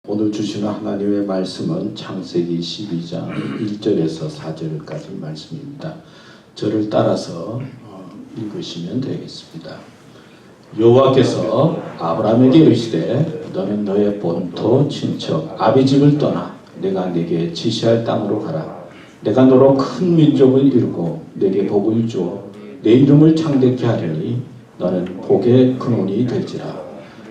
오늘 주시는 하나님의 말씀은 창세기 12장 1절에서 4절까지 말씀입니다. 저를 따라서 읽으시면 되겠습니다. 여호와께서 아브라함에게 이르시되 너는 너의 본토 친척 아비 집을 떠나 내가 네게 지시할 땅으로 가라. 내가 너로 큰 민족을 이루고 네게 복을 주어 내 이름을 창대케 하려니 너는 복의 근원이 될지라.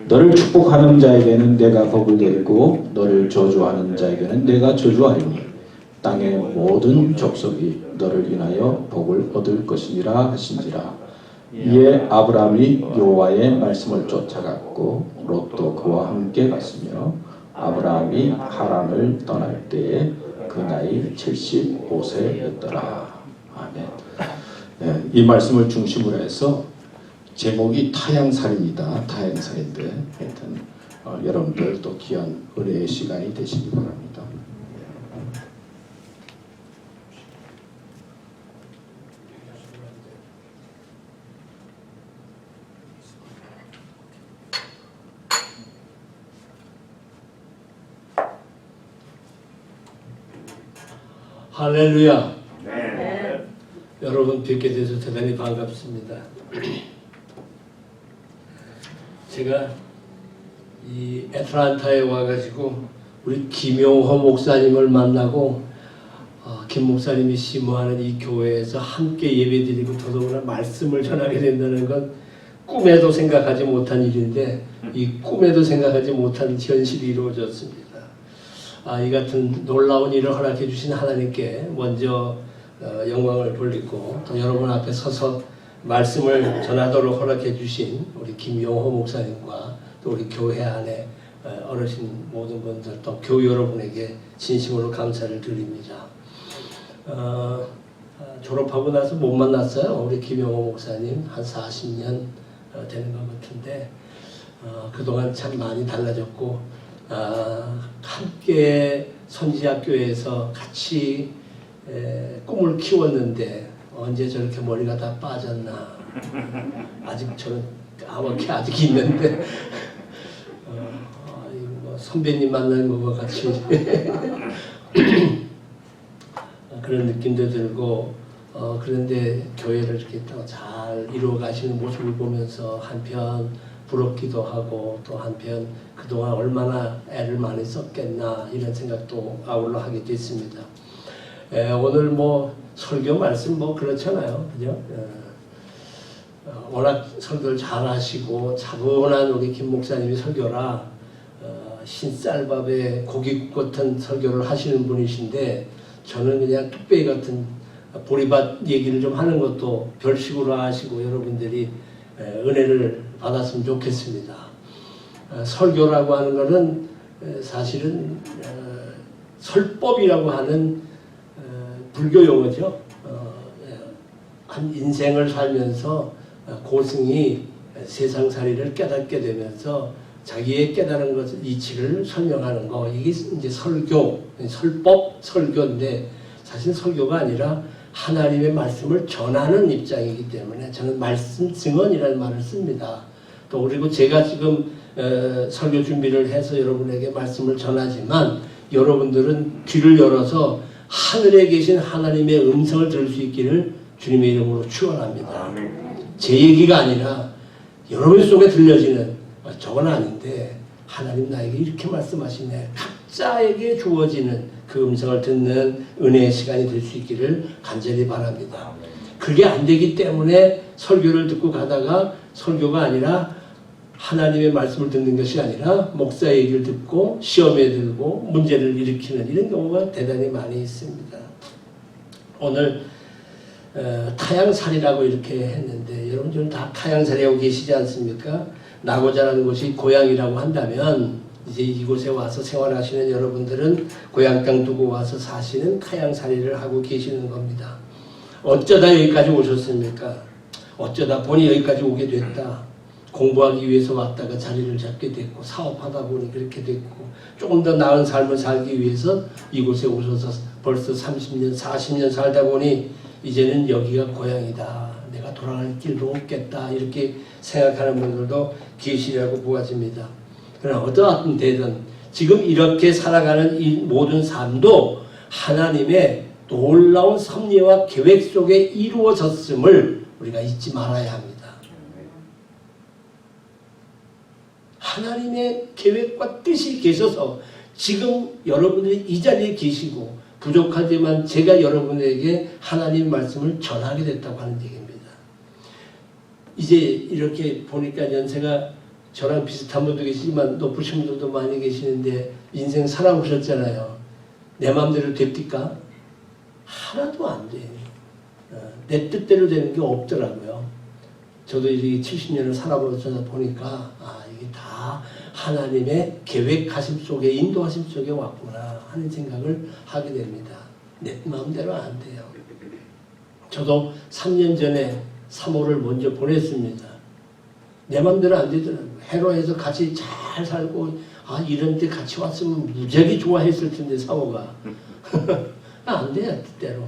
너를 축복하는 자에게는 내가 복을 내리고 너를 저주하는 자에게는 내가 저주하리니 땅의 모든 족속이 너를 인하여 복을 얻을 것이니라 하신지라. 이에 아브라함이 여호와의 말씀을 쫓아갔고 롯도 그와 함께 갔으며 아브라함이 하란을 떠날 때에 그 나이 75세였더라. 아멘. 네, 이 말씀을 중심으로 해서 제목이 타향살입니다. 타향살인데 하여튼 여러분들 또 귀한 은혜의 시간이 되시기 바랍니다. 할렐루야. 네. 여러분 뵙게 돼서 대단히 반갑습니다. 제가 이 애틀란타에 와가지고 우리 김용호 목사님을 만나고 김 목사님이 심호하는 이 교회에서 함께 예배드리고 더더구나 말씀을 전하게 된다는 건 꿈에도 생각하지 못한 일인데 이 꿈에도 생각하지 못한 현실이 이루어졌습니다. 이 같은 놀라운 일을 허락해 주신 하나님께 먼저 영광을 돌리고 또 여러분 앞에 서서 말씀을 전하도록 허락해 주신 우리 김용호 목사님과 또 우리 교회 안에 어르신 모든 분들 또 교회 여러분에게 진심으로 감사를 드립니다. 졸업하고 나서 못 만났어요. 우리 김용호 목사님 한 40년 되는 것 같은데 그동안 참 많이 달라졌고 함께 선지학교에서 같이 꿈을 키웠는데 언제 저렇게 머리가 다 빠졌나. 아직 저는 까맣게 아직 있는데 뭐 선배님 만나는 것과 같이 그런 느낌도 들고 그런데 교회를 이렇게 또 잘 이루어 가시는 모습을 보면서 한편 부럽기도 하고 또 한편 그동안 얼마나 애를 많이 썼겠나 이런 생각도 아울러 하게 됐습니다. 오늘 뭐 설교 말씀 뭐 그렇잖아요, 그죠? 워낙 설교를 잘하시고 차분한 우리 김 목사님이 설교라 흰쌀밥에 고깃국 같은 설교를 하시는 분이신데 저는 그냥 뚝배기 같은 보리밥 얘기를 좀 하는 것도 별식으로 하시고 여러분들이 은혜를 받았으면 좋겠습니다. 설교라고 하는 것은 사실은 설법이라고 하는 불교 용어죠. 한 인생을 살면서 고승이 세상살이를 깨닫게 되면서 자기의 깨달은 것을 이치를 설명하는 거, 이게 이제 설교, 설법, 설교인데 사실 설교가 아니라 하나님의 말씀을 전하는 입장이기 때문에 저는 말씀 증언이라는 말을 씁니다. 또 그리고 제가 지금 설교 준비를 해서 여러분에게 말씀을 전하지만 여러분들은 귀를 열어서 하늘에 계신 하나님의 음성을 들을 수 있기를 주님의 이름으로 축원합니다. 제 얘기가 아니라 여러분 속에 들려지는 저건 아닌데 하나님 나에게 이렇게 말씀하시네. 각자에게 주어지는 그 음성을 듣는 은혜의 시간이 될 수 있기를 간절히 바랍니다. 그게 안 되기 때문에 설교를 듣고 가다가 설교가 아니라 하나님의 말씀을 듣는 것이 아니라 목사 얘기를 듣고 시험에 들고 문제를 일으키는 이런 경우가 대단히 많이 있습니다. 오늘 타향살이라고 이렇게 했는데 여러분들은 다 타향살이하고 계시지 않습니까? 나고자라는 곳이 고향이라고 한다면 이제 이곳에 와서 생활하시는 여러분들은 고향 땅 두고 와서 사시는 타향살이를 하고 계시는 겁니다. 어쩌다 여기까지 오셨습니까? 어쩌다 보니 여기까지 오게 됐다. 공부하기 위해서 왔다가 자리를 잡게 됐고 사업하다 보니 그렇게 됐고 조금 더 나은 삶을 살기 위해서 이곳에 오셔서 벌써 30년, 40년 살다 보니 이제는 여기가 고향이다. 내가 돌아갈 길도 없겠다. 이렇게 생각하는 분들도 계시라고 보아집니다. 그러나 어떠한 데든 지금 이렇게 살아가는 이 모든 삶도 하나님의 놀라운 섭리와 계획 속에 이루어졌음을 우리가 잊지 말아야 합니다. 하나님의 계획과 뜻이 계셔서 지금 여러분들이 이 자리에 계시고 부족하지만 제가 여러분에게 하나님 말씀을 전하게 됐다고 하는 얘기입니다. 이제 이렇게 보니까 연세가 저랑 비슷한 분도 계시지만 높으신 분들도 많이 계시는데 인생 살아보셨잖아요. 내 마음대로 됩니까? 하나도 안 돼요. 내 뜻대로 되는 게 없더라고요. 저도 이제 70년을 살아보다 보니까 이게 다 하나님의 계획하심 속에 인도하심 속에 왔구나 하는 생각을 하게 됩니다. 내 마음대로 안 돼요. 저도 3년 전에 3호를 먼저 보냈습니다. 내 마음대로 안 되더라고요. 해로해서 같이 잘 살고 이런 때 같이 왔으면 무지하게 좋아했을 텐데 3호가 안 돼요. 뜻대로.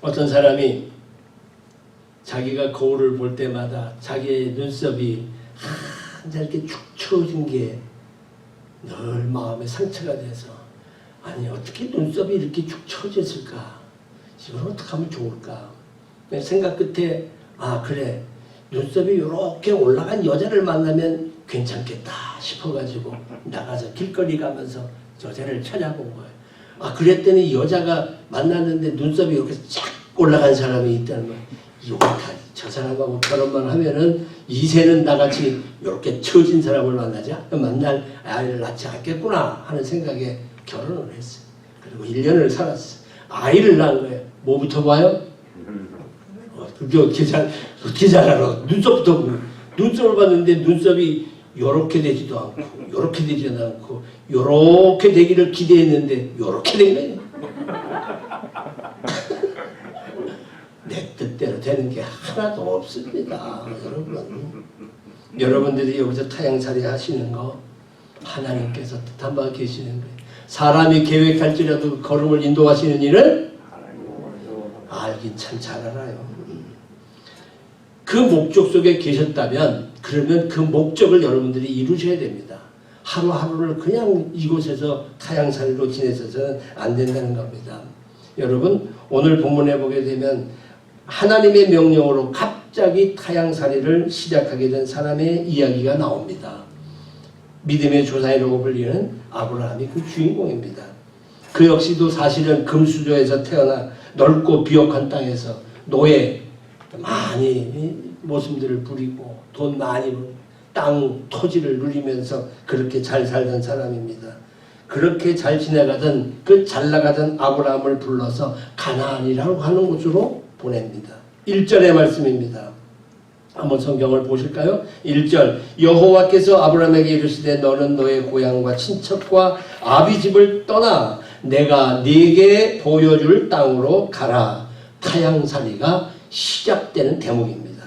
어떤 사람이 자기가 거울을 볼 때마다 자기의 눈썹이 한자 이렇게 축 처진 게 늘 마음에 상처가 돼서 아니 어떻게 눈썹이 이렇게 축 처졌을까? 이걸 어떻게 하면 좋을까? 생각 끝에 그래 눈썹이 이렇게 올라간 여자를 만나면 괜찮겠다 싶어가지고 나가서 길거리 가면서 여자를 찾아본 거예요. 그랬더니 여자가 만났는데 눈썹이 이렇게 쫙 올라간 사람이 있다는 거예요. 저 사람하고 결혼만 하면은 이세는 나같이 이렇게 처진 사람을 만날 아이를 낳지 않겠구나 하는 생각에 결혼을 했어요. 그리고 1년을 살았어요. 아이를 낳은 거예요. 뭐부터 봐요? 그게 어떻게 잘 알아? 눈썹부터 보고. 눈썹을 봤는데 눈썹이 요렇게 되지도 않고 요렇게 되지도 않고 요렇게 되기를 기대했는데 요렇게 된 거예요. 내 뜻대로 되는 게 하나도 없습니다. 여러분들이 여기서 타향살이 하시는 거 하나님께서 뜻한 바 계시는 거예요. 사람이 계획할지라도 걸음을 인도하시는 일은 알긴 참 잘 알아요. 그 목적 속에 계셨다면 그러면 그 목적을 여러분들이 이루셔야 됩니다. 하루하루를 그냥 이곳에서 타향살이로 지내서는 안 된다는 겁니다. 여러분 오늘 본문에 보게 되면 하나님의 명령으로 갑자기 타향살이를 시작하게 된 사람의 이야기가 나옵니다. 믿음의 조상이라고 불리는 아브라함이 그 주인공입니다. 그 역시도 사실은 금수저에서 태어나 넓고 비옥한 땅에서 노예 많이 모습들을 부리고 돈 많이 벌고 땅 토지를 누리면서 그렇게 잘 살던 사람입니다. 그렇게 잘 지나가던 그 잘 나가던 아브라함을 불러서 가나안이라고 하는 곳으로 보냅니다. 1절의 말씀입니다. 한번 성경을 보실까요? 1절 여호와께서 아브라함에게 이르시되 너는 너의 고향과 친척과 아비집을 떠나 내가 네게 보여줄 땅으로 가라. 타향살이가 시작되는 대목입니다.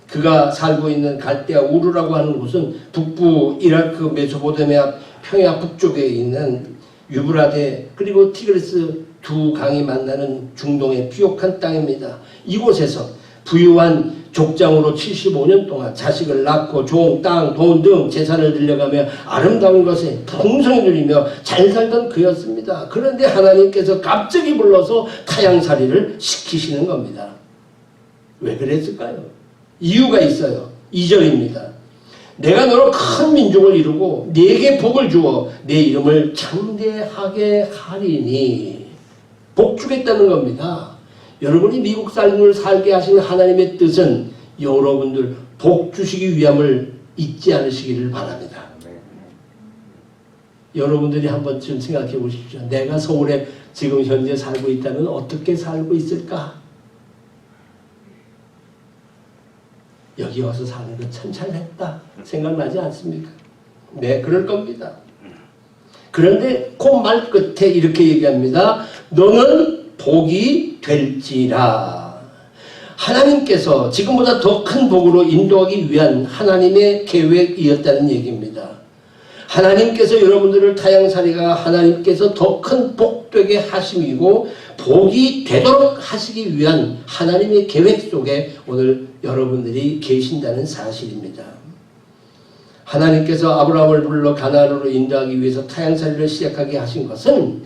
그가 살고 있는 갈대아 우르라고 하는 곳은 북부 이라크 메소포타미아 평야 북쪽에 있는 유브라데 그리고 티그리스 두 강이 만나는 중동의 비옥한 땅입니다. 이곳에서 부유한 족장으로 75년 동안 자식을 낳고 종, 땅, 돈 등 재산을 들려가며 아름다운 것에 풍성히 누리며 잘 살던 그였습니다. 그런데 하나님께서 갑자기 불러서 타향살이를 시키시는 겁니다. 왜 그랬을까요? 이유가 있어요. 2절입니다. 내가 너로 큰 민족을 이루고 네게 복을 주어 내 이름을 창대하게 하리니 복 주겠다는 겁니다. 여러분이 미국 삶을 살게 하신 하나님의 뜻은 여러분들 복 주시기 위함을 잊지 않으시기를 바랍니다. 여러분들이 한 번쯤 생각해 보십시오. 내가 서울에 지금 현재 살고 있다면 어떻게 살고 있을까? 여기 와서 사는 거 참 잘했다 생각나지 않습니까? 네, 그럴 겁니다. 그런데 그 말 끝에 이렇게 얘기합니다. 너는 복이 될지라. 하나님께서 지금보다 더 큰 복으로 인도하기 위한 하나님의 계획이었다는 얘기입니다. 하나님께서 여러분들을 타향살이가 하나님께서 더 큰 복되게 하심이고 복이 되도록 하시기 위한 하나님의 계획 속에 오늘 여러분들이 계신다는 사실입니다. 하나님께서 아브라함을 불러 가나안으로 인도하기 위해서 타향살이를 시작하게 하신 것은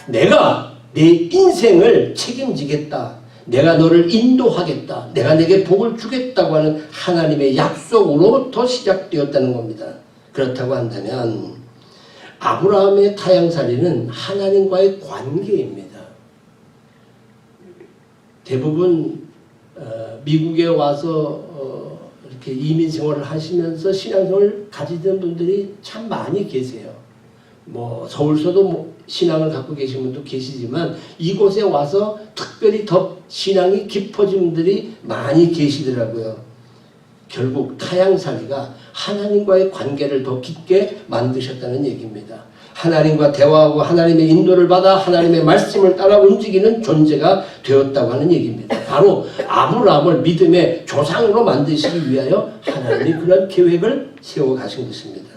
내가 내 인생을 책임지겠다. 내가 너를 인도하겠다. 내가 내게 복을 주겠다고 하는 하나님의 약속으로부터 시작되었다는 겁니다. 그렇다고 한다면 아브라함의 타향살이는 하나님과의 관계입니다. 대부분 미국에 와서 이렇게 이민 생활을 하시면서 신앙생활을 가지던 분들이 참 많이 계세요. 뭐 서울서도 뭐 신앙을 갖고 계신 분도 계시지만 이곳에 와서 특별히 더 신앙이 깊어진 분들이 많이 계시더라고요. 결국 타향살이가 하나님과의 관계를 더 깊게 만드셨다는 얘기입니다. 하나님과 대화하고 하나님의 인도를 받아 하나님의 말씀을 따라 움직이는 존재가 되었다고 하는 얘기입니다. 바로 아브라함을 믿음의 조상으로 만드시기 위하여 하나님이 그런 계획을 세워 가신 것입니다.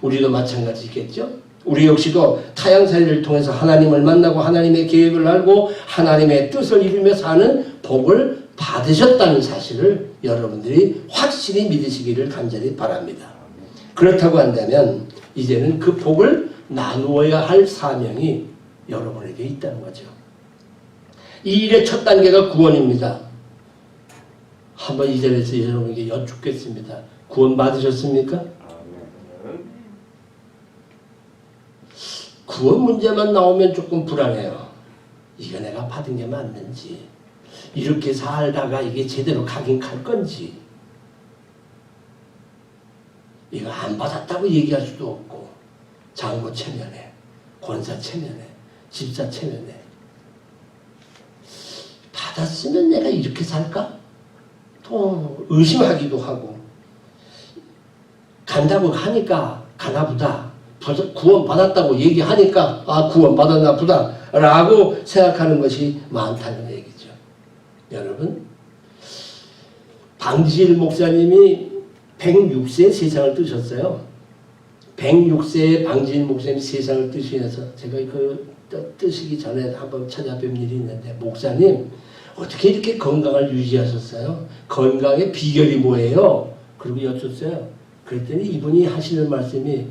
우리도 마찬가지겠죠? 우리 역시도 타향살이를 통해서 하나님을 만나고 하나님의 계획을 알고 하나님의 뜻을 이루며 사는 복을 받으셨다는 사실을 여러분들이 확실히 믿으시기를 간절히 바랍니다. 그렇다고 한다면 이제는 그 복을 나누어야 할 사명이 여러분에게 있다는 거죠. 이 일의 첫 단계가 구원입니다. 한번 이 자리에서 여러분에게 여쭙겠습니다. 구원 받으셨습니까? 구원 문제만 나오면 조금 불안해요. 이거 내가 받은 게 맞는지, 이렇게 살다가 이게 제대로 가긴 갈 건지, 이거 안 받았다고 얘기할 수도 없고, 장고 체면에, 권사 체면에, 집사 체면에 받았으면 내가 이렇게 살까? 또 의심하기도 하고, 간다고 하니까 가나보다, 구원 받았다고 얘기하니까 구원 받았나 보다 라고 생각하는 것이 많다는 얘기죠. 여러분, 방지일 목사님이 106세에 세상을 뜨셨어요. 106세에 방지일 목사님이 세상을 뜨시면서 제가 그 뜨시기 전에 한번 찾아뵌 일이 있는데, 목사님 어떻게 이렇게 건강을 유지하셨어요? 건강의 비결이 뭐예요? 그리고 여쭙어요. 그랬더니 이분이 하시는 말씀이,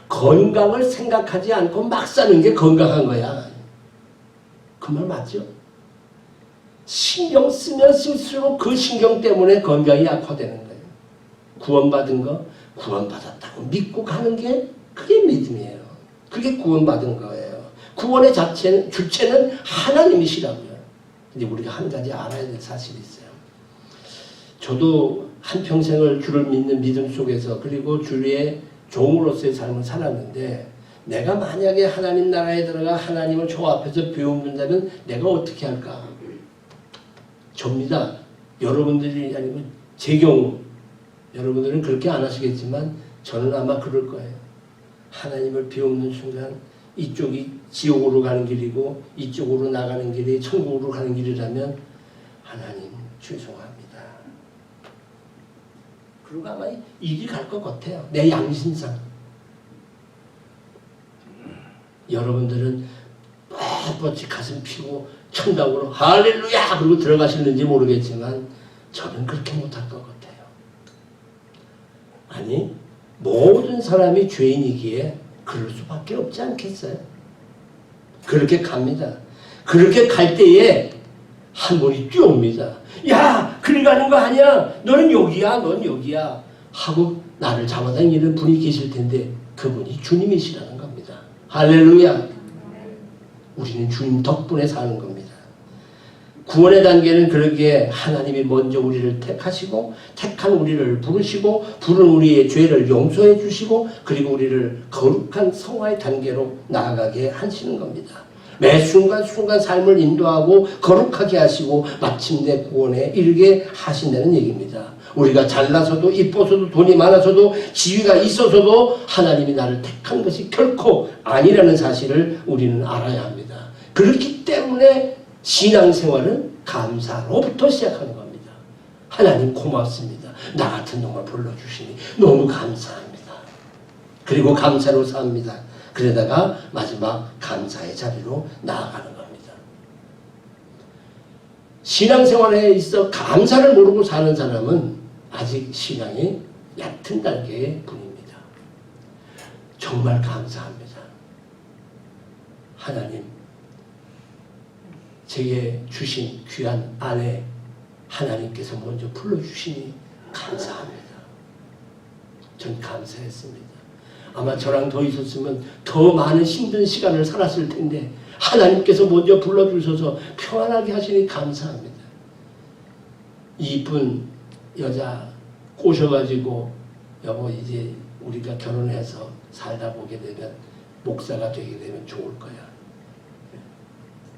건강을 생각하지 않고 막 사는 게 건강한 거야. 그 말 맞죠? 신경 쓰면 쓸수록 그 신경 때문에 건강이 악화되는 거예요. 구원받은 거, 구원받았다고 믿고 가는 게 그게 믿음이에요. 그게 구원받은 거예요. 구원의 주체는 하나님이시라고요. 근데 우리가 한 가지 알아야 될 사실이 있어요. 저도 한평생을 주를 믿는 믿음 속에서, 그리고 주의 종으로서의 삶을 살았는데, 내가 만약에 하나님 나라에 들어가 하나님을 저 앞에서 배워본다면 내가 어떻게 할까? 접니다. 여러분들이 아니면 제 경우, 여러분들은 그렇게 안 하시겠지만 저는 아마 그럴 거예요. 하나님을 배우는 순간 이쪽이 지옥으로 가는 길이고 이쪽으로 나가는 길이 천국으로 가는 길이라면, 하나님 죄송합니다. 그리고 아마 일이 갈 것 같아요. 내 양심상. 여러분들은 뻣뻣이 가슴 피고 천당으로 할렐루야 그러고 들어가시는지 모르겠지만 저는 그렇게 못할 것 같아요. 아니, 모든 사람이 죄인이기에 그럴 수밖에 없지 않겠어요? 그렇게 갑니다. 그렇게 갈 때에 한 분이 뛰어옵니다. 야, 그리 가는 거 아니야. 너는 여기야, 넌 여기야 하고 나를 잡아당기는 분이 계실 텐데, 그분이 주님이시라는 겁니다. 할렐루야. 우리는 주님 덕분에 사는 겁니다. 구원의 단계는 그러기에 하나님이 먼저 우리를 택하시고, 택한 우리를 부르시고, 부른 우리의 죄를 용서해 주시고, 그리고 우리를 거룩한 성화의 단계로 나아가게 하시는 겁니다. 매 순간순간 삶을 인도하고 거룩하게 하시고 마침내 구원에 이르게 하신다는 얘기입니다. 우리가 잘나서도 이뻐서도 돈이 많아서도 지위가 있어서도 하나님이 나를 택한 것이 결코 아니라는 사실을 우리는 알아야 합니다. 그렇기 때문에 신앙생활은 감사로부터 시작하는 겁니다. 하나님 고맙습니다. 나 같은 놈을 불러주시니 너무 감사합니다. 그리고 감사로 삽니다. 그러다가 마지막 감사의 자리로 나아가는 겁니다. 신앙생활에 있어 감사를 모르고 사는 사람은 아직 신앙이 얕은 단계의 분입니다. 정말 감사합니다. 하나님, 제게 주신 귀한 아내 하나님께서 먼저 불러주시니 감사합니다. 전 감사했습니다. 아마 저랑 더 있었으면 더 많은 힘든 시간을 살았을 텐데 하나님께서 먼저 불러주셔서 평안하게 하시니 감사합니다. 이쁜 여자 꼬셔가지고 여보 이제 우리가 결혼해서 살다 보게 되면 목사가 되게 되면 좋을 거야.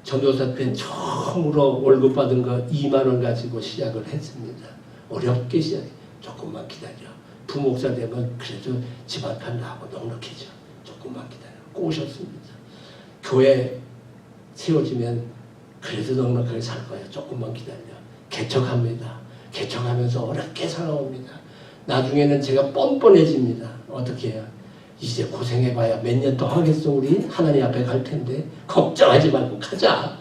전도사 때 처음으로 월급 받은 거 2만 원 가지고 시작을 했습니다. 어렵게 시작해. 조금만 기다려. 부목사 되면 그래도 집 한 판 나고 넉넉해져. 조금만 기다려. 꼬셨습니다. 교회 세워지면 그래도 넉넉하게 살 거야. 조금만 기다려. 개척합니다. 개척하면서 어렵게 살아옵니다. 나중에는 제가 뻔뻔해집니다. 어떻게 해요? 이제 고생해봐야 몇 년 더 하겠어 우리? 하나님 앞에 갈 텐데 걱정하지 말고 가자.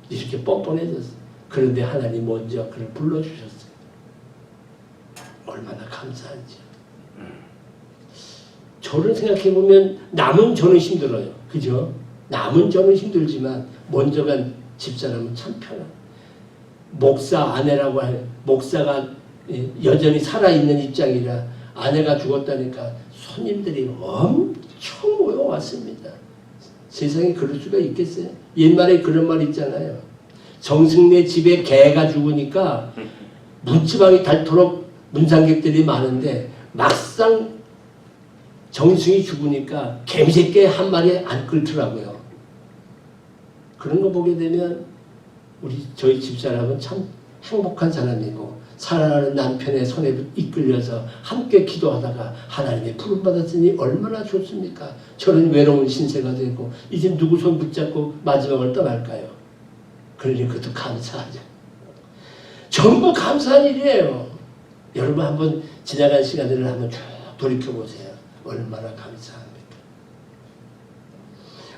이렇게 뻔뻔해졌어. 그런데 하나님 먼저 그를 불러주셨어요. 얼마나 감사한지. 저를 생각해보면 남은 저는 힘들어요. 그죠? 남은 저는 힘들지만 먼저 간 집사람은 참 편해요. 목사 아내라고 하는 목사가 여전히 살아있는 입장이라 아내가 죽었다니까 손님들이 엄청 모여왔습니다. 세상에 그럴 수가 있겠어요? 옛말에 그런 말 있잖아요. 정승래 집에 개가 죽으니까 문지방이 닳도록 문상객들이 많은데 막상 정승이 죽으니까 개미새끼 한 마리 안 끓더라고요. 그런 거 보게 되면 저희 집사람은 참 행복한 사람이고 사랑하는 남편의 손에 이끌려서 함께 기도하다가 하나님의 부름 받았으니 얼마나 좋습니까? 저는 외로운 신세가 되고 이제 누구 손 붙잡고 마지막을 떠날까요? 그러니 그것도 감사하죠. 전부 감사한 일이에요. 여러분 한번 지나간 시간들을 한번 쭉 돌이켜보세요. 얼마나 감사합니까?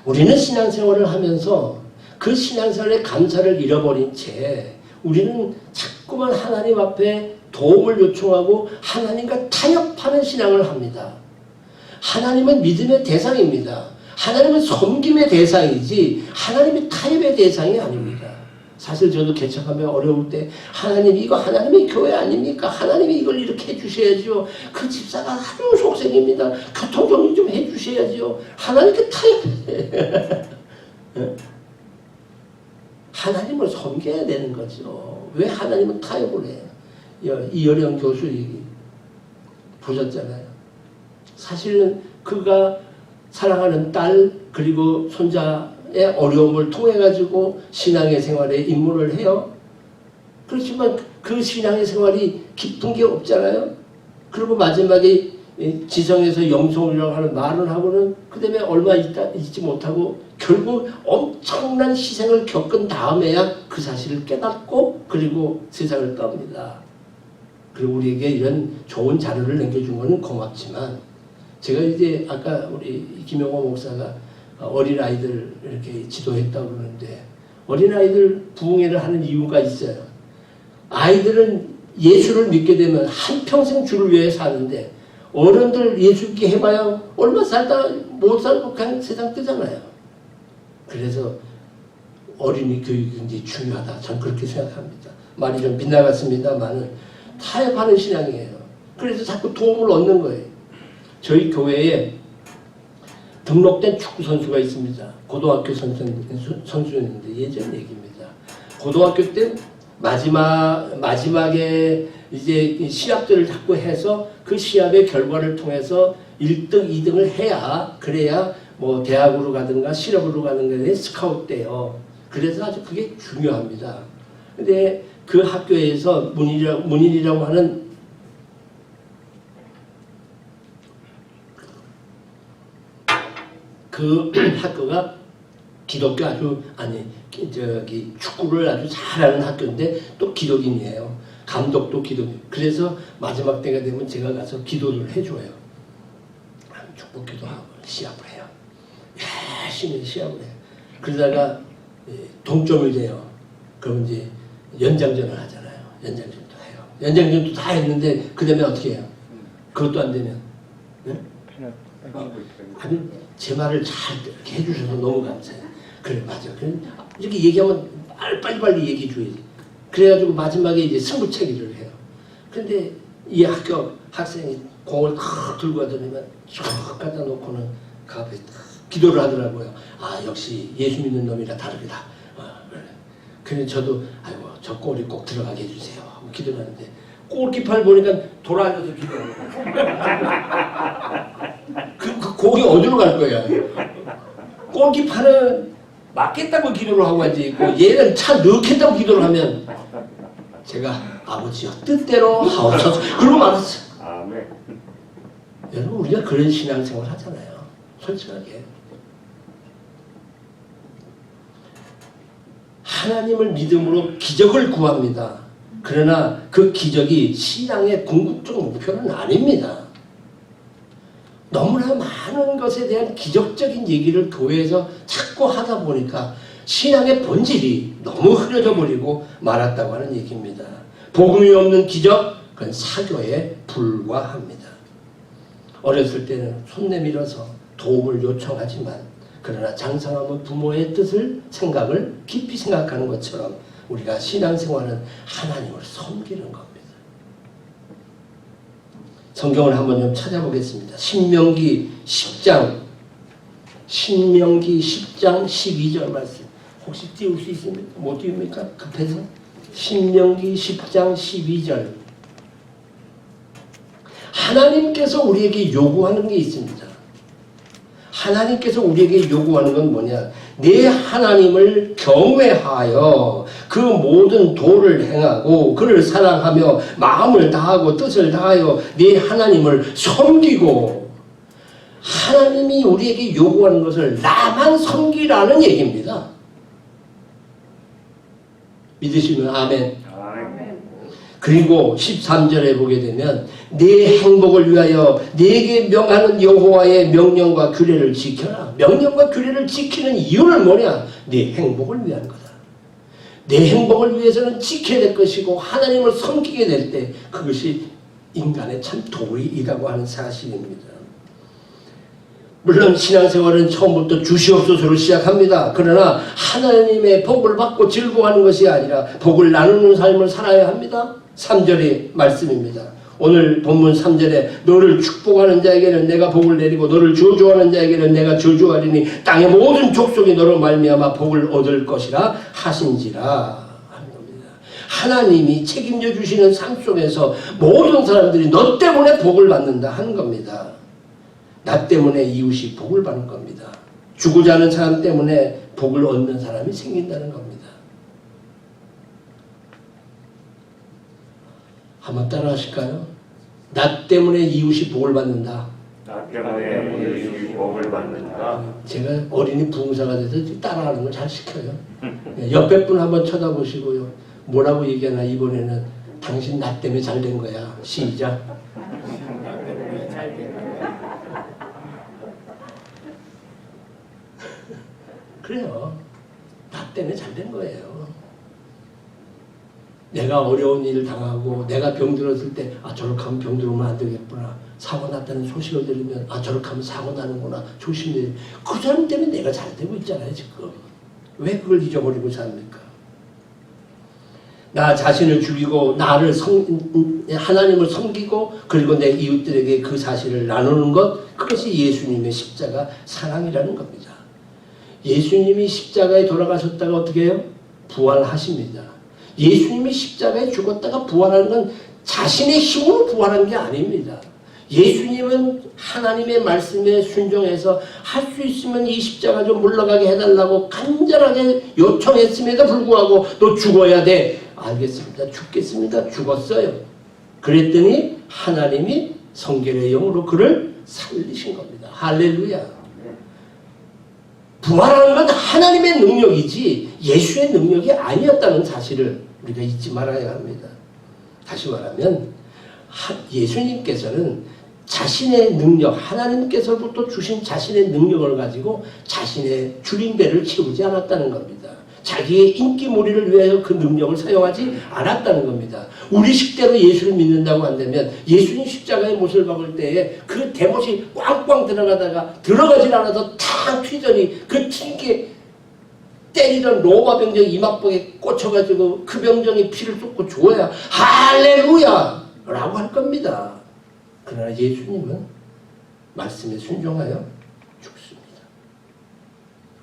우리는 신앙생활을 하면서 그 신앙생활의 감사를 잃어버린 채 우리는 자꾸만 하나님 앞에 도움을 요청하고 하나님과 타협하는 신앙을 합니다. 하나님은 믿음의 대상입니다. 하나님은 섬김의 대상이지 하나님이 타협의 대상이 아닙니다. 사실 저도 개척하며 어려울 때 하나님 이거 하나님의 교회 아닙니까? 하나님이 이걸 이렇게 해주셔야죠. 그 집사가 아주 속생입니다. 교통정리 좀 해주셔야죠. 하나님께 타협해. 하나님을 섬겨야 되는 거죠. 왜 하나님은 타협을 해요? 이어령 교수 얘기 보셨잖아요. 사실은 그가 사랑하는 딸 그리고 손자의 어려움을 통해 가지고 신앙의 생활에 입문을 해요. 그렇지만 그 신앙의 생활이 깊은 게 없잖아요. 그리고 마지막에 지성에서 영성이라고 하는 말을 하고는 그 다음에 얼마 있지 못하고 결국 엄청난 희생을 겪은 다음에야 그 사실을 깨닫고 그리고 세상을 떠납니다. 그리고 우리에게 이런 좋은 자료를 남겨준 것은 고맙지만 제가 이제 아까 우리 김영호 목사가 어린아이들 이렇게 지도했다고 그러는데 어린아이들 부흥회를 하는 이유가 있어요. 아이들은 예수를 믿게 되면 한평생 주를 위해 사는데 어른들 예수 믿게 해봐야 얼마 살다 못 살고 그냥 세상 뜨잖아요. 그래서 어린이 교육이 굉장히 중요하다. 전 그렇게 생각합니다. 말이 좀 빗나갔습니다만은 타협하는 신앙이에요. 그래서 자꾸 도움을 얻는 거예요. 저희 교회에 등록된 축구 선수가 있습니다. 고등학교 선수였는데 예전 얘기입니다. 고등학교 때 마지막에 이제 시합들을 자꾸 해서 그 시합의 결과를 통해서 1등, 2등을 해야 그래야 뭐 대학으로 가든가 실업으로 가든가 스카웃 돼요. 그래서 아주 그게 중요합니다. 근데 그 학교에서 문인이라고 하는 그 학교가 기독교 축구를 아주 잘하는 학교인데 또 기독인이에요. 감독도 기독인. 그래서 마지막 때가 되면 제가 가서 기도를 해줘요. 축복 기도하고 시합을 해요. 열심히 시합을 해요. 그러다가 동점이 돼요. 그럼 이제 연장전을 하잖아요. 연장전도 해요. 연장전도 다 했는데 그 다음에 어떻게 해요? 그것도 안 되면 네? 아니, 제 말을 잘 이렇게 해주셔서 너무 감사해요. 그래, 맞아. 그래, 이렇게 얘기하면 빨리빨리 얘기해 줘야지. 그래가지고 마지막에 이제 승부차기를 해요. 근데 이 학교 학생이 공을 탁 들고 가더니만 쭉 갖다 놓고는 그 앞에 기도를 하더라고요. 아, 역시 예수 믿는 놈이라 다르다. 그래. 그래서 저도 아이고 저 골이 꼭 들어가게 해주세요 하고 기도를 하는데 골키퍼를 보니까 돌아앉아서 기도하는 거야. 그 공이 어디로 갈 거야. 골키퍼는 맞겠다고 기도를 하고 앉아있고 얘는 차 넣겠다고 기도를 하면 제가 아버지여 뜻대로 하옵소서 그러고 말았어요. 아멘. 여러분 우리가 그런 신앙생활 하잖아요. 솔직하게. 하나님을 믿음으로 기적을 구합니다. 그러나 그 기적이 신앙의 궁극적 목표는 아닙니다. 너무나 많은 것에 대한 기적적인 얘기를 교회에서 자꾸 하다 보니까 신앙의 본질이 너무 흐려져 버리고 말았다고 하는 얘기입니다. 복음이 없는 기적, 그건 사교에 불과합니다. 어렸을 때는 손 내밀어서 도움을 요청하지만 그러나 장성하면 부모의 뜻을 생각을 깊이 생각하는 것처럼 우리가 신앙생활은 하나님을 섬기는 겁니다. 성경을 한번 좀 찾아보겠습니다. 신명기 10장 12절 말씀 혹시 띄울 수 있습니까? 못 띄웁니까? 급해서 신명기 10장 12절 하나님께서 우리에게 요구하는 게 있습니다. 하나님께서 우리에게 요구하는 건 뭐냐? 내 하나님을 경외하여 그 모든 도를 행하고 그를 사랑하며 마음을 다하고 뜻을 다하여 내 하나님을 섬기고 하나님이 우리에게 요구하는 것을 나만 섬기라는 얘기입니다. 믿으시면 아멘. 그리고 13절에 보게 되면 내 행복을 위하여 네게 명하는 여호와의 명령과 규례를 지켜라. 명령과 규례를 지키는 이유는 뭐냐? 네 행복을 위한 거다. 내 행복을 위해서는 지켜야 될 것이고 하나님을 섬기게 될 때 그것이 인간의 참 도리이라고 하는 사실입니다. 물론 신앙생활은 처음부터 주시옵소서로 시작합니다. 그러나 하나님의 복을 받고 즐거워하는 것이 아니라 복을 나누는 삶을 살아야 합니다. 3절의 말씀입니다. 오늘 본문 3절에 너를 축복하는 자에게는 내가 복을 내리고 너를 저주하는 자에게는 내가 저주하리니 땅의 모든 족속이 너로 말미암아 복을 얻을 것이라 하신지라 하는 겁니다. 하나님이 책임져 주시는 삶 속에서 모든 사람들이 너 때문에 복을 받는다 하는 겁니다. 나 때문에 이웃이 복을 받는 겁니다. 주고자 하는 사람 때문에 복을 얻는 사람이 생긴다는 겁니다. 한번 따라 하실까요? 나 때문에 이웃이 복을 받는다. 나 때문에 이웃이 복을 받는다. 제가 어린이 부흥사가 돼서 따라하는 걸 잘 시켜요. 옆에 분 한번 쳐다보시고요. 뭐라고 얘기하나 이번에는 당신 나 때문에 잘 된 거야. 시작. 그래요. 나 때문에 잘 된 거예요. 내가 어려운 일을 당하고 내가 병들었을 때 아 저렇게 하면 병들으면 안 되겠구나. 사고 났다는 소식을 들으면 아 저렇게 하면 사고 나는구나. 조심해야 돼. 그 사람 때문에 내가 잘 되고 있잖아요 지금. 왜 그걸 잊어버리고 삽니까? 나 자신을 죽이고 나를 하나님을 섬기고 그리고 내 이웃들에게 그 사실을 나누는 것 그것이 예수님의 십자가 사랑이라는 겁니다. 예수님이 십자가에 돌아가셨다가 어떻게 해요? 부활하십니다. 예수님이 십자가에 죽었다가 부활하는 건 자신의 힘으로 부활한 게 아닙니다. 예수님은 하나님의 말씀에 순종해서 할 수 있으면 이 십자가 좀 물러가게 해달라고 간절하게 요청했음에도 불구하고 너 죽어야 돼. 알겠습니다. 죽겠습니다. 죽었어요. 그랬더니 하나님이 성결의 영으로 그를 살리신 겁니다. 할렐루야. 부활하는 건 하나님의 능력이지 예수의 능력이 아니었다는 사실을 우리가 잊지 말아야 합니다. 다시 말하면 예수님께서는 자신의 능력, 하나님께서부터 주신 자신의 능력을 가지고 자신의 줄인 배를 채우지 않았다는 겁니다. 자기의 인기몰이를 위하여 그 능력을 사용하지 않았다는 겁니다. 우리 식대로 예수를 믿는다고 한다면 예수님 십자가의 못을 박을 때에 그 대못이 꽝꽝 들어가다가 들어가질 않아서 탁 튀더니 그 튕게 때리던 로마 병정 이마복에 꽂혀가지고 그 병정이 피를 쏟고 죽어야 할렐루야 라고 할 겁니다. 그러나 예수님은 말씀에 순종하여 죽습니다.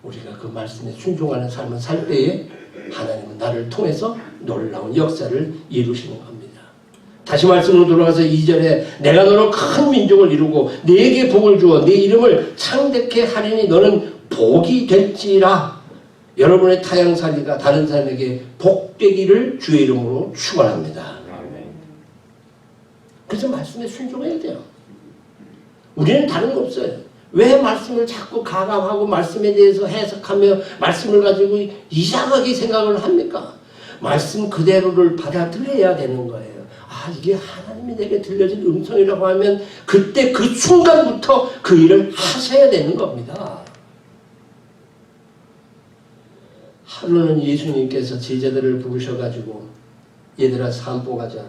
우리가 그 말씀에 순종하는 삶을 살 때에 하나님은 나를 통해서 놀라운 역사를 이루시는 겁니다. 다시 말씀으로 돌아가서 2절에 내가 너로 큰 민족을 이루고 네게 복을 주어 네 이름을 창대케 하리니 너는 복이 될지라. 여러분의 타향살이가 다른 사람에게 복되기를 주의 이름으로 축원합니다. 그래서 말씀에 순종해야 돼요. 우리는 다른 거 없어요. 왜 말씀을 자꾸 가감하고 말씀에 대해서 해석하며 말씀을 가지고 이상하게 생각을 합니까? 말씀 그대로를 받아들여야 되는 거예요. 아, 이게 하나님이 내게 들려진 음성이라고 하면 그때 그 순간부터 그 일을 하셔야 되는 겁니다. 하루는 예수님께서 제자들을 부르셔가지고 얘들아 산보 가자.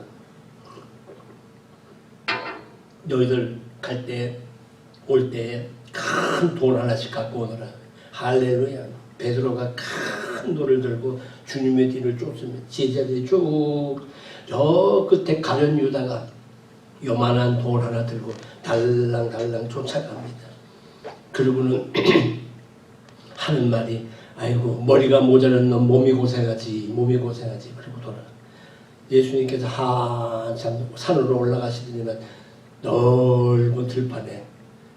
너희들 갈 때 올 때 큰 돌 하나씩 갖고 오너라. 할렐루야. 베드로가 큰 돌을 들고 주님의 뒤를 쫓으면 제자들이 쭉 저 끝에 가련 유다가 요만한 돌 하나 들고 달랑달랑 쫓아갑니다. 그러고는 하는 말이 아이고 머리가 모자란 놈 몸이 고생하지 그리고 돌아. 예수님께서 한참 산으로 올라가시더니만 넓은 들판에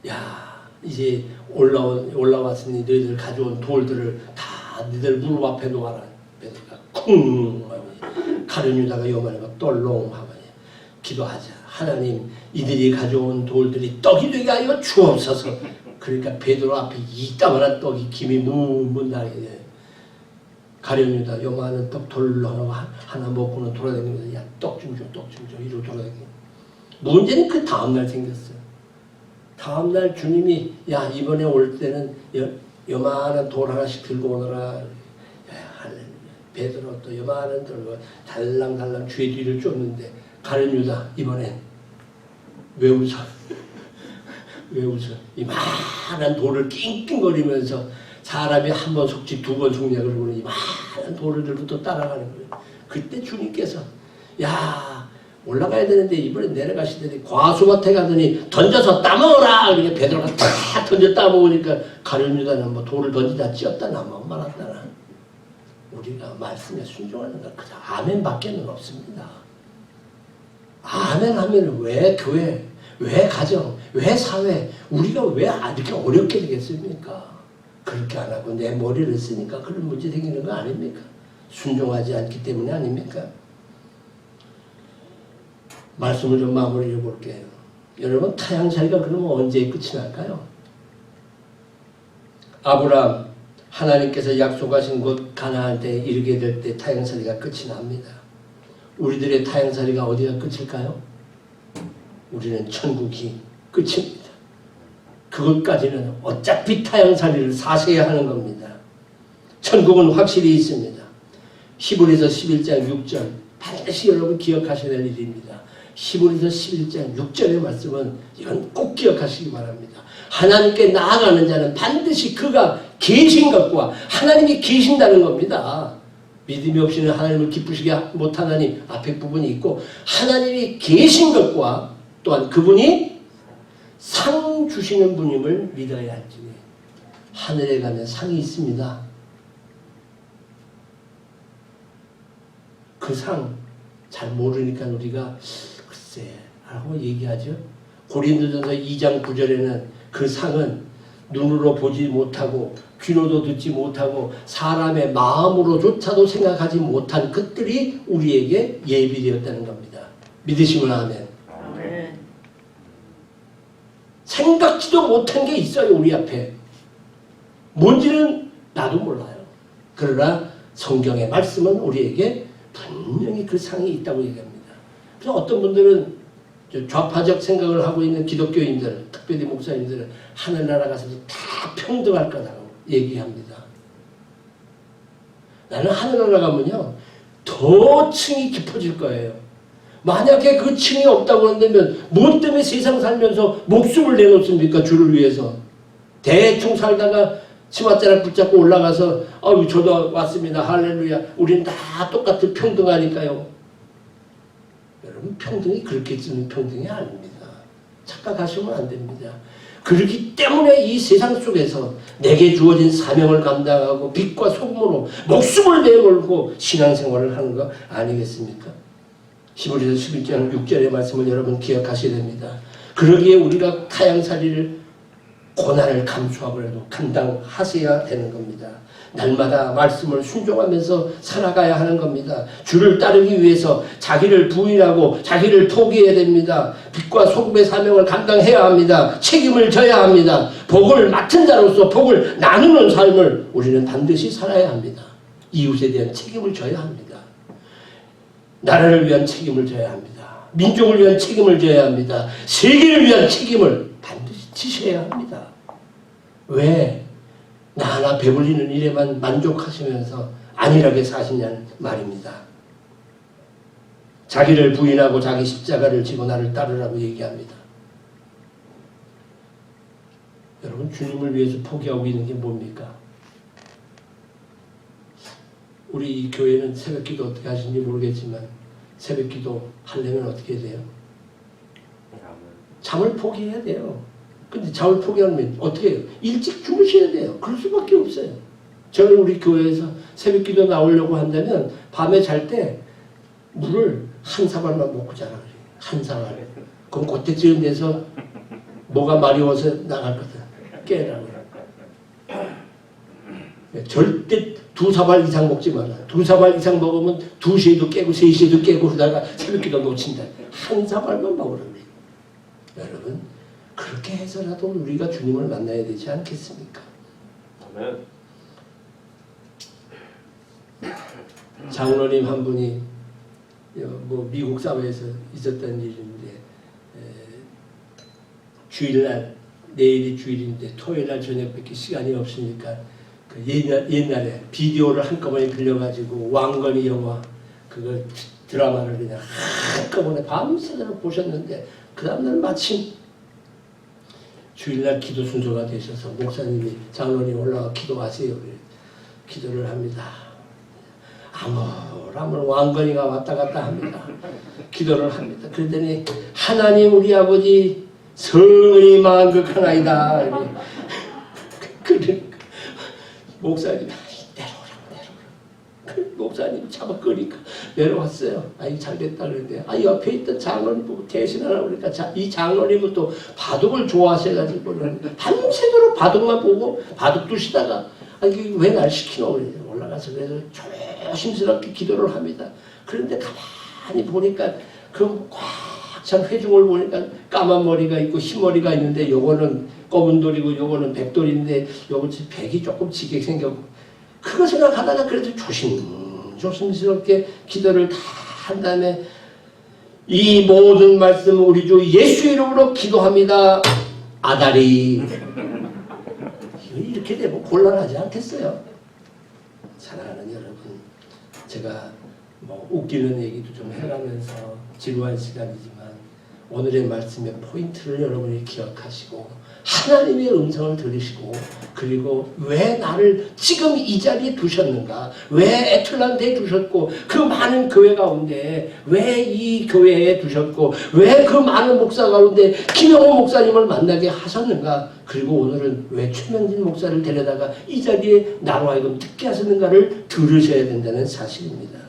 야 이제 올라왔으니 너희들 가져온 돌들을 다 너희들 무릎 앞에 놓아라. 베드로가 쿵 하고 가룟 유다가 요만한 거 똘롱하고 기도하자. 하나님 이들이 가져온 돌들이 떡이 되게 하여 주옵소서. 그러니까 베드로 앞에 이따만한 떡이 김이 문 나게 돼. 가룟 유다 요만한 떡 돌로 하나 먹고는 돌아다니면서 야 떡 좀 줘 이러고 돌아다니고. 문제는 그 다음날 생겼어요. 다음날 주님이 야 이번에 올 때는 요만한 돌 하나씩 들고 오너라. 야 할렐루야. 베드로 또 요만한 돌 달랑달랑 주의 뒤를 쫓는데 가룟 유다 이번엔 왜 웃어? 왜 웃어? 이만한 돌을 낑낑거리면서 사람이 한 번 속지 두 번 속냐 그러고는 이만한 돌을 들고 또 따라가는 거예요. 그때 주님께서 야 올라가야 되는데 이번에 내려가시더니 과수밭에 가더니 던져서 따먹어라. 그러니까 베드로가 탁 던져 따먹으니까 가룟 유다는 뭐 돌을 던지다 찧었다 나먹 말았다나. 우리가 말씀에 순종하는 건 그냥 아멘밖에는 없습니다. 아멘 하면 왜 교회, 왜 가정, 왜 사회, 우리가 왜 이렇게 어렵게 되겠습니까? 그렇게 안 하고 내 머리를 쓰니까 그런 문제 생기는 거 아닙니까? 순종하지 않기 때문에 아닙니까? 말씀을 좀 마무리해 볼게요. 여러분 타향살이가 그러면 언제 끝이 날까요? 아브라함 하나님께서 약속하신 곳 가나안 때 이르게 될 때 타향살이가 끝이 납니다. 우리들의 타향살이가 어디가 끝일까요? 우리는 천국이 끝입니다. 그것까지는 어차피 타향살이를 사셔야 하는 겁니다. 천국은 확실히 있습니다. 히브리서 11장 6절 반드시 여러분 기억하셔야 될 일입니다. 히브리서 11장 6절의 말씀은 이건 꼭 기억하시기 바랍니다. 하나님께 나아가는 자는 반드시 그가 계신 것과 하나님이 계신다는 겁니다. 믿음이 없이는 하나님을 기쁘시게 못하나니 앞에 부분이 있고 하나님이 계신 것과 또한 그분이 상 주시는 분임을 믿어야 할지니 하늘에 가면 상이 있습니다. 그 상 잘 모르니까 우리가 글쎄 하고 얘기하죠. 고린도전서 2장 9절에는 그 상은 눈으로 보지 못하고 귀로도 듣지 못하고 사람의 마음으로조차도 생각하지 못한 것들이 우리에게 예비되었다는 겁니다. 믿으시면 아멘. 아멘. 생각지도 못한 게 있어요. 우리 앞에. 뭔지는 나도 몰라요. 그러나 성경의 말씀은 우리에게 분명히 그 상이 있다고 얘기합니다. 그래서 어떤 분들은 좌파적 생각을 하고 있는 기독교인들, 특별히 목사님들은 하늘나라 가서도 다 평등할 거라고 얘기합니다. 나는 하늘나라 가면요 더 층이 깊어질 거예요. 만약에 그 층이 없다고 한다면 뭐 때문에 세상 살면서 목숨을 내놓습니까? 주를 위해서. 대충 살다가 치맛자락 붙잡고 올라가서 아유 저도 왔습니다. 할렐루야. 우린 다 똑같은 평등하니까요. 여러분 평등이 그렇게 쓰는 평등이 아닙니다. 착각하시면 안 됩니다. 그렇기 때문에 이 세상 속에서 내게 주어진 사명을 감당하고 빛과 소금으로 목숨을 내걸고 신앙생활을 하는 거 아니겠습니까? 히브리서 11장 6절의 말씀을 여러분 기억하셔야 됩니다. 그러기에 우리가 타향살이를 고난을 감수하고라도 감당하셔야 되는 겁니다. 날마다 말씀을 순종하면서 살아가야 하는 겁니다. 주를 따르기 위해서 자기를 부인하고 자기를 포기해야 됩니다. 빛과 소금의 사명을 감당해야 합니다. 책임을 져야 합니다. 복을 맡은 자로서 복을 나누는 삶을 우리는 반드시 살아야 합니다. 이웃에 대한 책임을 져야 합니다. 나라를 위한 책임을 져야 합니다. 민족을 위한 책임을 져야 합니다. 세계를 위한 책임을 반드시 지셔야 합니다. 왜? 나 하나 배불리는 일에만 만족하시면서 안일하게 사시냐는 말입니다. 자기를 부인하고 자기 십자가를 지고 나를 따르라고 얘기합니다. 여러분 주님을 위해서 포기하고 있는 게 뭡니까? 우리 이 교회는 새벽기도 어떻게 하시는지 모르겠지만 새벽기도 하려면 어떻게 돼요? 잠을 포기해야 돼요. 근데 잠을 포기하면 어떻게 해요? 일찍 주무셔야 돼요. 그럴 수밖에 없어요. 저는 우리 교회에서 새벽기도 나오려고 한다면 밤에 잘 때 물을 한 사발만 먹고 자라 그래요. 한 사발. 그럼 그때쯤 돼서 뭐가 마려워서 나갈거든. 깨라고. 절대 2사발 이상 먹지 마라. 2사발 이상 먹으면 2시에도 깨고 3시에도 깨고 그러다가 새벽기도 놓친다. 한 사발만 먹으라고 해요. 여러분 그렇게 해서라도 우리가 주님을 만나야 되지 않겠습니까? 아멘. 장로님 한 분이 뭐 미국 사회에서 있었던 일인데 주일날 내일이 주일인데 토요일날 저녁밖에 시간이 없으니까 그 옛날에 비디오를 한꺼번에 빌려가지고 왕건이 영화 그거 드라마를 그냥 한꺼번에 밤새도록 보셨는데 그 다음날 마침 주일날 기도 순서가 되셔서 목사님이 장로님 올라가 기도하세요. 기도를 합니다. 아물 왕건이가 왔다 갔다 합니다. 기도를 합니다. 그러더니 하나님 우리 아버지 성은이 만극하나이다. 그러니까 목사님 내려오라고. 목사님 잡아끄니까 내려왔어요. 아이 잘됐다 그랬는데 옆에 있던 장로님 보고 대신하라고 그러니까 이 장로님은 또 바둑을 좋아하셔가지고 밤새도록 바둑만 보고 바둑 두시다가 왜 날 시키노 올라가서 그래서 조심스럽게 기도를 합니다. 그런데 가만히 보니까 그 꽉 찬 회중을 보니까 까만 머리가 있고 흰머리가 있는데 요거는 검은 돌이고 요거는 백돌인데 요거 백이 조금 지게 생겼고 그거 생각하다가 그래도 조심스럽게 기도를 다 한 다음에 이 모든 말씀 우리 주 예수 이름으로 기도합니다. 아다리 이렇게 되면 곤란하지 않겠어요? 사랑하는 여러분, 제가 뭐 웃기는 얘기도 좀 해가면서 지루한 시간이지만 오늘의 말씀의 포인트를 여러분이 기억하시고 하나님의 음성을 들으시고 그리고 왜 나를 지금 이 자리에 두셨는가, 왜 애틀란타에 두셨고 그 많은 교회 가운데 왜 이 교회에 두셨고 왜 그 많은 목사 가운데 김영호 목사님을 만나게 하셨는가, 그리고 오늘은 왜 최명진 목사를 데려다가 이 자리에 나로 하여금 듣게 하셨는가를 들으셔야 된다는 사실입니다.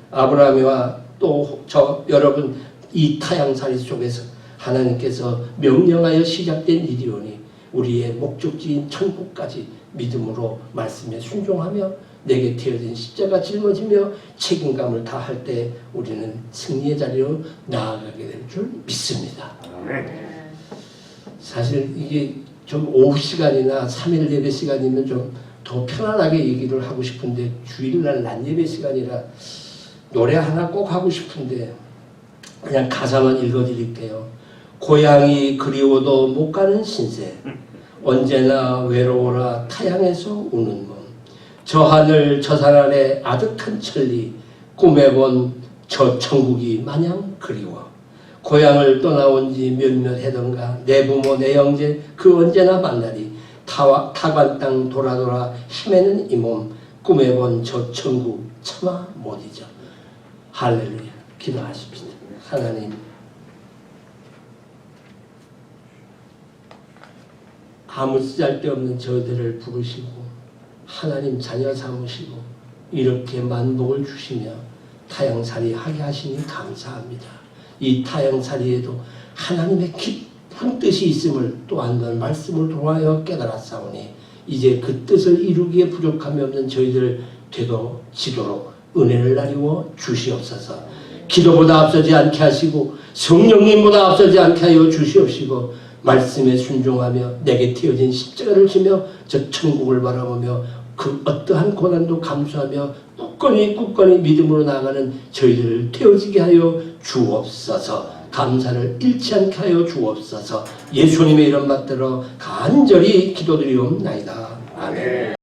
아브라함과 또 저 여러분 이 타향살이 속에서 하나님께서 명령하여 시작된 일이오니 우리의 목적지인 천국까지 믿음으로 말씀에 순종하며 내게 태어진 십자가 짊어지며 책임감을 다할 때 우리는 승리의 자리로 나아가게 될 줄 믿습니다. 사실 이게 좀 오후 시간이나 3일 예배 시간이면 좀 더 편안하게 얘기를 하고 싶은데 주일날 낮 예배 시간이라 노래 하나 꼭 하고 싶은데 그냥 가사만 읽어드릴게요. 고향이 그리워도 못 가는 신세, 언제나 외로워라 타향에서 우는 몸, 저 하늘 저 산 아래 아득한 천리 꿈에 본 저 천국이 마냥 그리워. 고향을 떠나온 지 몇몇 해던가 내 부모 내 형제 그 언제나 만나리. 타관 땅 돌아 헤매는 이 몸 꿈에 본 저 천국 차마 못 잊어. 할렐루야. 기도하십시다. 하나님, 아무 쓰잘데없는 저희들을 부르시고 하나님 자녀 삼으시고 이렇게 만복을 주시며 타향살이 하게 하시니 감사합니다. 이 타향살이에도 하나님의 깊은 뜻이 있음을 또 한 번 말씀을 통하여 깨달았사오니 이제 그 뜻을 이루기에 부족함이 없는 저희들 되도록 은혜를 나리워 주시옵소서. 기도보다 앞서지 않게 하시고 성령님보다 앞서지 않게 하여 주시옵시고 말씀에 순종하며 내게 튀어진 십자가를 지며 저 천국을 바라보며 그 어떠한 고난도 감수하며 굳건히 믿음으로 나아가는 저희들을 태워지게 하여 주옵소서. 감사를 잃지 않게 하여 주옵소서. 예수님의 이름 받들어 간절히 기도드리옵나이다. 아멘.